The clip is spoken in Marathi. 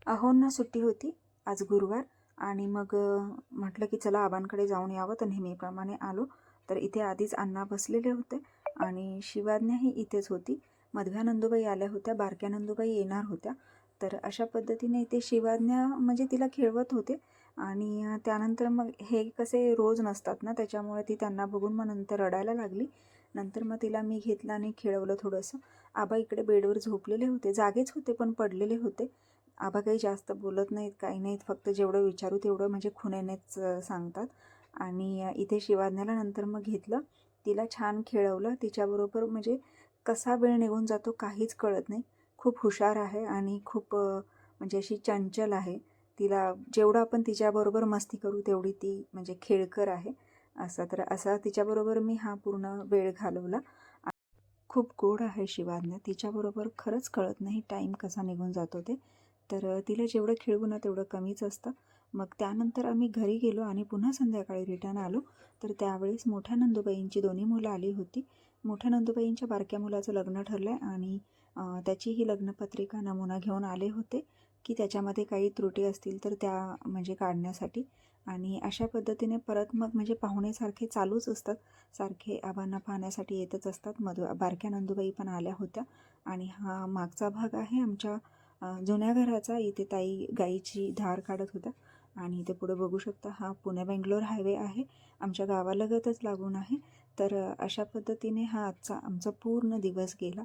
अहोंना सुट्टी होती आज गुरुवार आणि मग म्हटलं की चला आबांकडे जाऊन यावं. तर नेहमीप्रमाणे आलो. तर इथे आधीच अण्णा बसलेले होते आणि शिवाज्ञाही इथेच होती. मधव्या नंदूबाई आल्या होत्या, बारक्या नंदूबाई येणार होत्या. तर अशा पद्धतीने इथे शिवाज्ञा म्हणजे तिला खेळवत होते आणि त्यानंतर मग हे कसे रोज नसतात ना, त्याच्यामुळे ती त्यांना बघून मग नंतर रडायला लागली. नंतर मग तिला मी घेतलं आणि खेळवलं थोडंसं. आबा इकडे बेडवर झोपलेले होते, जागेच होते पण पडलेले होते. आबा काही जास्त बोलत नाहीत, काही नाहीत, फक्त जेवढं विचारू तेवढं म्हणजे खुण्यानेच सांगतात. आणि इथे शिवाज्ञाला नंतर मग घेतलं, तिला छान खेळवलं. तिच्याबरोबर म्हणजे कसा वेळ निघून जातो काहीच कळत नाही. खूप हुशार आहे आणि खूप म्हणजे अशी चंचल आहे. तिला जेवढं आपण तिच्याबरोबर मस्ती करू तेवढी ती म्हणजे खेळकर आहे. तर असा तिच्याबरोबर मी हा पूर्ण वेळ घालवला. खूप गोड आहे शिवाज्ञा, तिच्याबरोबर खरंच कळत नाही टाईम कसा निघून जातो ते. तर तिला जेवढं खेळवू ना तेवढं कमीच असतं. मग त्यानंतर आम्ही घरी गेलो आणि पुन्हा संध्याकाळी रिटर्न आलो. तर त्यावेळेस मोठ्या नंदूबाईंची दोन्ही मुलं आली होती. मोठ्या नंदूबाईंच्या बारक्या मुलाचं लग्न ठरलं आहे आणि त्याची ही लग्नपत्रिका नमुना घेऊन आले होते की त्याच्यामध्ये काही त्रुटी असतील तर त्या म्हणजे काढण्यासाठी. आणि अशा पद्धतीने परत मग म्हणजे पाहुणेसारखे चालूच असतात, सारखे आबांना पाहण्यासाठी येतच असतात. बारक्या नंदूबाई पण आल्या होत्या. आणि हा मागचा भाग आहे आमच्या जुन्या घराचा. इथे ताई गाईची धार काढत होत्या आणि इथे पुढे बघू शकता हा पुणे बेंगलोर हायवे आहे, आमच्या गावालगतच लागून आहे. तर अशा पद्धतीने हा आजचा आमचा पूर्ण दिवस गेला.